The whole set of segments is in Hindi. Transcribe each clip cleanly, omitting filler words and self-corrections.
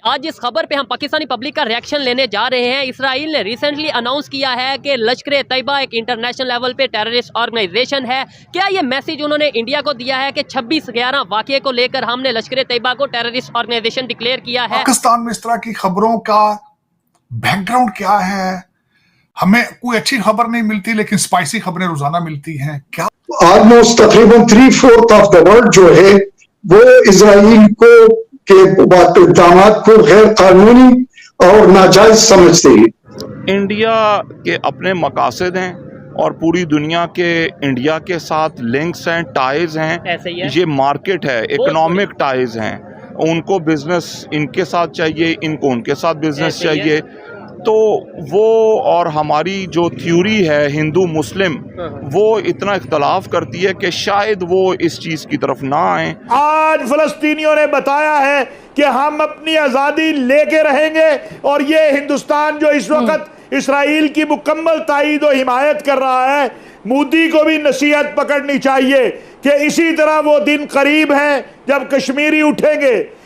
आज इस खबर पे हम पाकिस्तानी पब्लिक का रिएक्शन लेने जा रहे हैं। इसराइल ने रिसेंटली अनाउंस किया है कि लश्कर तैयबा एक इंटरनेशनल लेवल पे टेररिस्ट ऑर्गेनाइजेशन है। क्या ये मैसेज उन्होंने इंडिया को दिया है कि 26/11 वाक़ये को लेकर हमने लश्कर तैयबा को टेररिस्ट ऑर्गेनाइजेशन डिक्लेयर किया है? पाकिस्तान में इस तरह की खबरों का बैकग्राउंड क्या है? हमें कोई अच्छी खबर नहीं मिलती, लेकिन स्पाइसी खबरें रोजाना मिलती हैं। क्या ऑलमोस्ट तकरीबन 3/4 ऑफ द वर्ल्ड जो है वो इजराइल को के इक़दामात को गैर कानूनी और नाजायज समझते हैं। इंडिया के अपने मकासद हैं और पूरी दुनिया के इंडिया के साथ लिंक्स हैं, टाइज हैं। ये मार्केट है, इकोनॉमिक टाइज हैं। उनको बिजनेस इनके साथ चाहिए, इनको उनके साथ बिजनेस चाहिए। तो वो और हमारी जो थ्योरी है हिंदू मुस्लिम, वो इतना इख्तलाफ करती है कि शायद वो इस चीज़ की तरफ ना आए। आज फ़लस्तीनियों ने बताया है कि हम अपनी आज़ादी लेके रहेंगे और ये हिंदुस्तान जो इस वक्त इसराइल की मुकम्मल ताईद और हिमायत कर रहा है, मोदी को भी नसीहत पकड़नी चाहिए कि इसी तरह वो दिन करीब हैं जब कश्मीरी उठेंगे।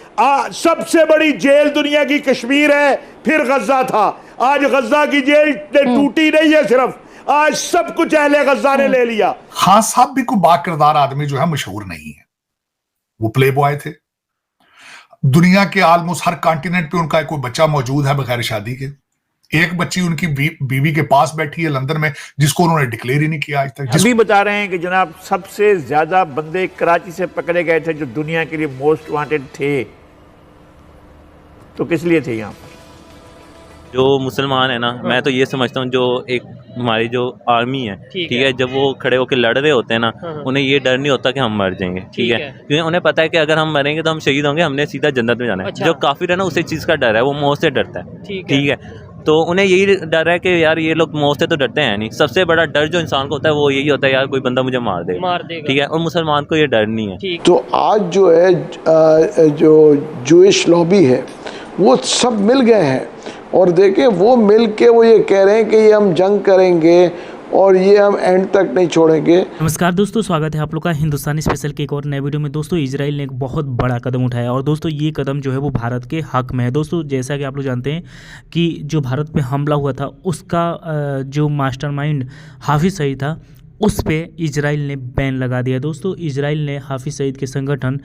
सबसे बड़ी जेल दुनिया की कश्मीर है, फिर गजा था। आज गजा की जेल टूटी नहीं है, सिर्फ आज सब कुछ अहले गजा ने ले लिया। खान साहब भी कोई बाकिरदार आदमी जो है मशहूर नहीं है। वो प्ले बॉय थे। दुनिया के ऑलमोस्ट हर कॉन्टिनेंट पे उनका कोई बच्चा मौजूद है बगैर शादी के। एक बच्ची उनकी बीवी के पास बैठी है लंदन में, जिसको उन्होंने डिक्लेयर ही नहीं किया आज तक। अभी बता रहे हैं कि जनाब सबसे ज्यादा बंदे कराची से पकड़े गए थे जो दुनिया के लिए मोस्ट वांटेड थे। तो किस लिए थे यहाँ पर? जो मुसलमान है ना, मैं तो ये समझता हूँ जो एक हमारी जो आर्मी है, ठीक है, जब वो खड़े होकर लड़ रहे होते हैं ना, उन्हें ये डर नहीं होता कि हम मर जाएंगे, ठीक है, क्योंकि उन्हें पता है कि अगर हम मरेंगे तो हम शहीद होंगे, हमने सीधा जन्नत में जाना है। जो काफिर है ना, उसे चीज़ का डर है, वो मौत से डरता है, ठीक है। तो उन्हें यही डर है कि यार ये लोग मौत से तो डरते हैं नहीं। सबसे बड़ा डर जो इंसान को होता है वो यही होता है, यार कोई बंदा मुझे मार देगा, ठीक है। और मुसलमान को ये डर नहीं है। तो आज जो है जो जूइश लॉबी है वो सब मिल गए हैं और देखें वो मिल के वो ये कह रहे हैं कि ये हम जंग करेंगे और ये हम एंड तक नहीं छोड़ेंगे। नमस्कार दोस्तों, स्वागत है आप लोग का हिंदुस्तानी स्पेशल के एक और नए वीडियो में। दोस्तों इजराइल ने एक बहुत बड़ा कदम उठाया और दोस्तों ये कदम जो है वो भारत के हक में है। दोस्तों जैसा कि आप लोग जानते हैं कि जो भारत पे हमला हुआ था उसका जो मास्टरमाइंड हाफिज सईद था, उस पर इजराइल ने बैन लगा दिया। दोस्तों इजराइल ने हाफिज सईद के संगठन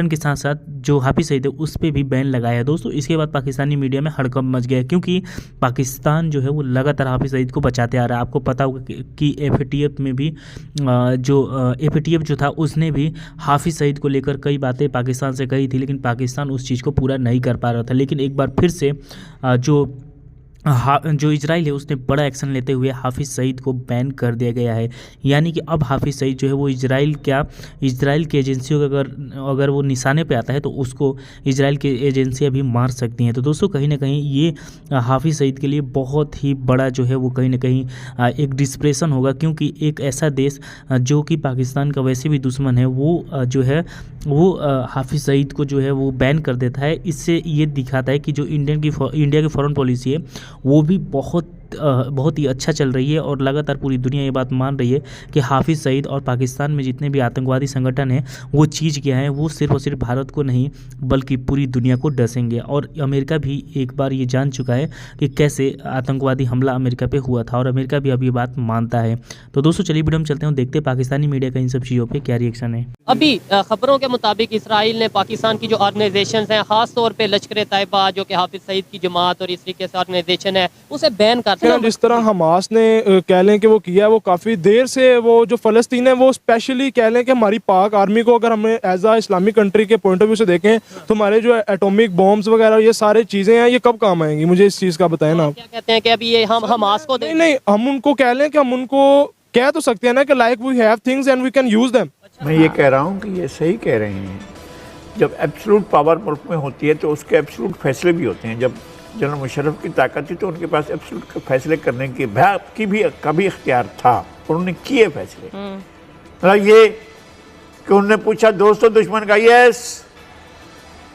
के साथ साथ जो हाफिज सईद है उस पर भी बैन लगाया है। दोस्तों इसके बाद पाकिस्तानी मीडिया में हड़कंप मच गया, क्योंकि पाकिस्तान जो है वो लगातार हाफिज सईद को बचाते आ रहा है। आपको पता होगा कि एफएटीएफ में भी जो एफएटीएफ जो था उसने भी हाफिज सईद को लेकर कई बातें पाकिस्तान से कही थी, लेकिन पाकिस्तान उस चीज़ को पूरा नहीं कर पा रहा था। लेकिन एक बार फिर से जो इजराइल है उसने बड़ा एक्शन लेते हुए हाफिज सईद को बैन कर दिया गया है। यानी कि अब हाफिज सईद जो है वो इजराइल की एजेंसियों का अगर वो निशाने पे आता है तो उसको इजराइल की एजेंसियां भी मार सकती हैं। तो दोस्तों कहीं ना कहीं ये हाफिज सईद के लिए बहुत ही बड़ा जो है वो कहीं ना कहीं एक डिस्प्रेशन होगा, क्योंकि एक ऐसा देश जो कि पाकिस्तान का वैसे भी दुश्मन है वो जो है वो हाफिज सईद को जो है वो बैन कर देता है। इससे ये दिखाता है कि जो इंडिया की फॉरेन पॉलिसी है वो भी बहुत ही अच्छा चल रही है और लगातार पूरी दुनिया ये बात मान रही है कि हाफिज सईद और पाकिस्तान में जितने भी आतंकवादी संगठन हैं वो चीज़ क्या है, वो सिर्फ और सिर्फ भारत को नहीं बल्कि पूरी दुनिया को डसेंगे। और अमेरिका भी एक बार ये जान चुका है कि कैसे आतंकवादी हमला अमेरिका पे हुआ था और अमेरिका भी अब ये बात मानता है। तो दोस्तों चलिए वीडियो में चलते हैं, देखते हैं पाकिस्तानी मीडिया का इन सब चीज़ों पर क्या रिएक्शन है। अभी खबरों के मुताबिक इसराइल ने पाकिस्तान की जो ऑर्गेनाइजेशन हैं, खास तौर पे लश्कर तैयबा जो कि हाफिज सईद की जमात और इस तरीके से ऑर्गेनाइजेशन है, उसे बैन कर दिया। जिस तरह हमास ने कह लें कि वो किया, वो काफ़ी देर से वो जो फ़लस्तीन है वो स्पेशली कह लें कि हमारी पाक आर्मी को अगर हमें एज आ इस्लामिक कंट्री के पॉइंट ऑफ व्यू से देखें तो हमारे जो एटॉमिक बॉम्ब्स वगैरह ये सारी चीज़ें हैं, ये कब काम आएंगी? मुझे इस चीज़ का बताएं ना। क्या कहते हैं कि अभी ये हम हमास को नहीं, हम उनको कह लें कि हम उनको कह तो सकते हैं ना कि like we have things and we can use them. मैं ये कह रहा हूँ कि ये सही कह रहे हैं। जब एब्सोल्यूट पावर मुल्क में होती है तो उसके एब्सोल्यूट फैसले भी होते हैं। जब जनरल मुशर्रफ की ताकत थी तो उनके पास एब्सोल्यूट फैसले करने की भी इख्तियार था और उन्होंने किए फैसले। मतलब ये कि उन्होंने पूछा दोस्तों दुश्मन का, यस।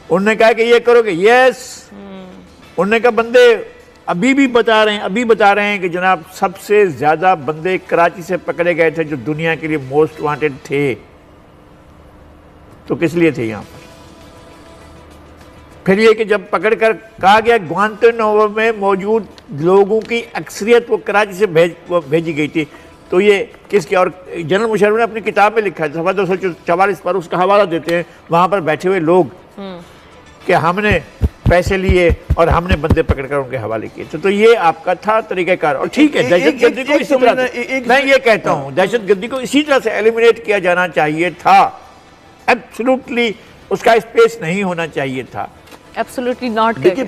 उन्होंने कहा कि ये करोगे, यस। उन्होंने कहा बंदे अभी बता रहे हैं कि जनाब सबसे ज़्यादा बंदे कराची से पकड़े गए थे जो दुनिया के लिए मोस्ट वांटेड थे। तो किस लिए थे यहाँ पर? फिर ये कि जब पकड़ कर कहा गया ग्वांटानामो में मौजूद लोगों की अक्सरियत वो कराची से भेजी गई थी, तो ये किसके, और जनरल मुशर्रफ ने अपनी किताब में लिखा है सफ़ा 244 पर उसका हवाला देते हैं वहाँ पर बैठे हुए लोग कि हमने पैसे लिए और हमने बंदे पकड़कर उनके हवाले किए। तो ये आपका था तरीक़ाकार, और ठीक है दहशतगर्दी को इसी तरह मैं ये कहता हूँ दहशतगर्दी को इसी तरह से एलिमिनेट किया जाना चाहिए था, एब्सोल्युटली उसका स्पेस नहीं होना चाहिए था। Absolutely not. देखिए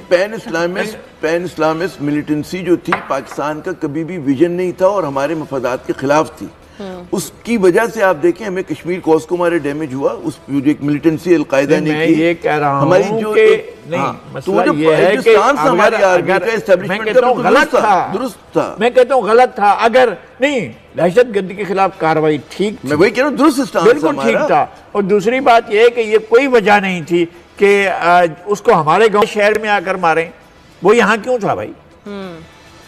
पैन इस्लामिस्ट मिलिटेंसी जो थी पाकिस्तान का कभी भी विजन नहीं था और हमारे मफादात के खिलाफ थी। उसकी वजह से आप देखें हमें कश्मीर कोस्ट को हमारे डैमेज हुआ, उस जो मिलिटेंसी अलकायदा ने की। ये कह रहा हूं हमारी जो दुरुस्त था, मैं कहता हूँ गलत था। अगर नहीं दहशतगर्दी के खिलाफ कार्रवाई ठीक, मैं वही कह रहा हूँ दुरुस्त बिल्कुल ठीक था। और दूसरी बात यह है कि ये कोई वजह नहीं थी कि उसको हमारे गांव शहर में आकर मारें, वो यहाँ क्यों था भाई?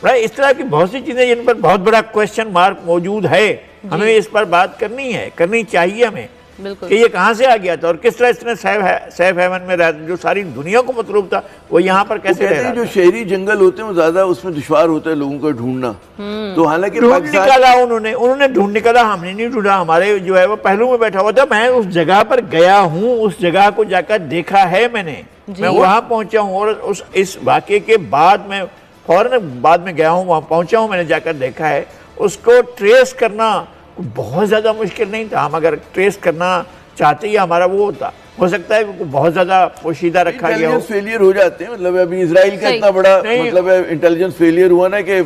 राइट, इस तरह की बहुत सी चीजें जिन पर बहुत बड़ा क्वेश्चन मार्क मौजूद है, हमें इस पर बात करनी चाहिए हमें कि ये कहाँ से आ गया था और किस तरह इसने सेफ हेवन में रहता, जो सारी दुनिया को मतलूब था वो यहाँ पर कैसे रह रहा था। जो शहरी जंगल होते हैं वो ज्यादा उसमें दुश्वार होता है लोगों को ढूंढना। तो हालांकि ढूंढ निकाला उन्होंने ढूंढ निकाला, हमने नहीं ढूंढा। हमारे जो है वो पहलू में बैठा हुआ था। मैं उस जगह पर गया हूँ, उस जगह को जाकर देखा है मैंने, मैं वहाँ पहुंचा हूँ और इस वाक़े के बाद में फौरन बाद में गया हूँ, वहाँ पहुंचा हूँ, मैंने जाकर देखा है। उसको ट्रेस करना बहुत ज़्यादा मुश्किल नहीं था। हम अगर ट्रेस करना चाहते ही हमारा वो होता, हो सकता है बहुत ज़्यादा पोशीदा रखा गया हो, फेलियर हो जाते हैं। मतलब अभी इजराइल का इतना बड़ा मतलब इंटेलिजेंस फेलियर हुआ ना कि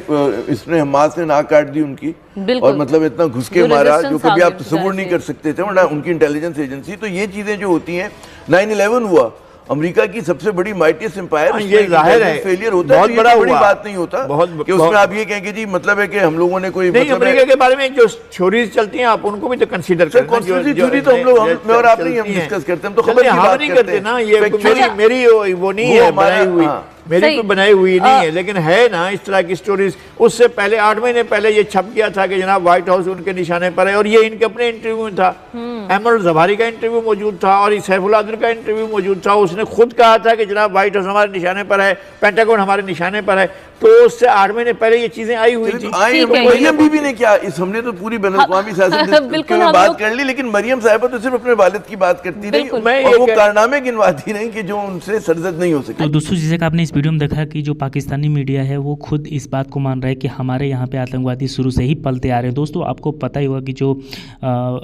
इसने हमास ने नाक काट दी उनकी, और मतलब इतना घुस के मारा जो कभी आप तस्वुर नहीं कर सकते थे, वरना उनकी इंटेलिजेंस एजेंसी। तो ये चीज़ें जो होती हैं, 9/11 हुआ अमेरिका की सबसे बड़ी माइटियस्ट एम्पायर, ये जाहिर है फेलियर होता है, बहुत बड़ा बड़ी बात नहीं होता कि उसमें आप ये कहेंगे जी मतलब है कि हम लोगों ने कोई नहीं, अमेरिका के बारे में जो थ्योरीज चलती हैं आप उनको भी तो कंसीडर करते हैं। थ्योरी तो हम लोग मैं और आप नहीं हम डिस्कस करते, हम तो खबर की बात नहीं करते ना। ये मेरी वो नहीं है बनाई हुई, मेरी कोई बनाई हुई नहीं है, लेकिन है ना इस तरह की स्टोरीज। उससे पहले 8 महीने पहले ये छप गया था कि जनाब व्हाइट हाउस उनके निशाने पर है, और ये इनके अपने इंटरव्यू में था। एमर जवारी का इंटरव्यू मौजूद था और सैफुल्लाह अदल का इंटरव्यू मौजूद था। उसने खुद कहा था कि जनाब व्हाइट हाउस हमारे निशाने पर है, पेंटागन हमारे निशाने पर है। तो उससे 8 महीने पहले ये चीजें आई हुई थी। मरियम बीबी ने क्या, इस हमने तो पूरी बैनुल-अक़वामी सियासत में बात कर ली, लेकिन मरियम साहिबा तो सिर्फ अपने वालिद की बात करती रही और वो कारनामे गिनवाती नहीं कि जो उनसे सरजद नहीं हो सके। तो दोस्तों जैसे कि आपने इस वीडियो में देखा कि जो पाकिस्तानी मीडिया है वो खुद इस बात को मान रहा है कि हमारे यहाँ पे आतंकवादी शुरू से ही पलते आ रहे हैं। दोस्तों आपको पता ही होगा कि जो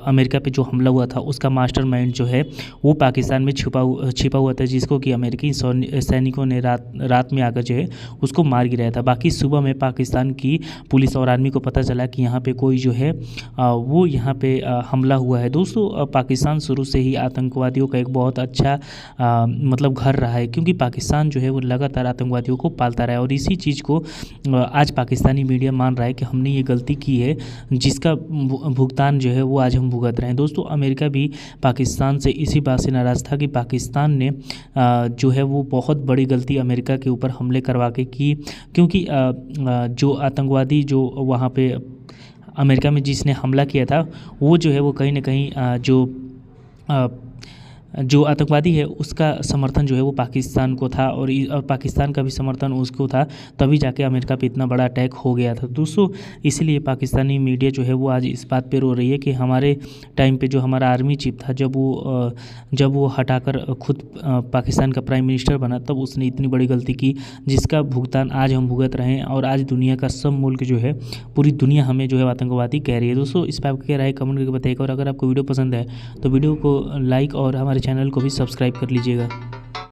अमेरिका पे जो हमला हुआ था उसका मास्टरमाइंड जो है वो पाकिस्तान में छिपा हुआ था, जिसको कि अमेरिकी सैनिकों ने रात में आकर जो है उसको मार गिराया था। बाकी सुबह में पाकिस्तान की पुलिस और आर्मी को पता चला कि यहाँ पे कोई जो है वो यहाँ पे हमला हुआ है। दोस्तों पाकिस्तान शुरू से ही आतंकवादियों का एक बहुत अच्छा मतलब घर रहा है, क्योंकि पाकिस्तान जो है वो लगातार आतंकवादियों को पालता रहा है। और इसी चीज़ को आज पाकिस्तानी मीडिया मान रहा है कि हमने ये गलती की है, जिसका भुगतान जो है वो आज हम भुगत रहे हैं। दोस्तों अमेरिका भी पाकिस्तान से इसी बात से नाराज़ था कि पाकिस्तान ने जो है वो बहुत बड़ी गलती अमेरिका के ऊपर हमले करवा के की, क्योंकि जो आतंकवादी जो वहाँ पे अमेरिका में जिसने हमला किया था वो जो है वो कहीं ना कहीं जो आतंकवादी है उसका समर्थन जो है वो पाकिस्तान को था, और पाकिस्तान का भी समर्थन उसको था, तभी जाके अमेरिका पे इतना बड़ा अटैक हो गया था। दोस्तों इसीलिए पाकिस्तानी मीडिया जो है वो आज इस बात पे रो रही है कि हमारे टाइम पे जो हमारा आर्मी चीफ था जब वो हटाकर खुद पाकिस्तान का प्राइम मिनिस्टर बना, तब उसने इतनी बड़ी गलती की जिसका भुगतान आज हम भुगत रहे हैं। और आज दुनिया का सब मुल्क जो है, पूरी दुनिया हमें जो है आतंकवादी कह रही है। दोस्तों इस पर आपकी क्या राय कमेंट करके बताइएगा, और अगर आपको वीडियो पसंद है तो वीडियो को लाइक और हमारे चैनल को भी सब्सक्राइब कर लीजिएगा।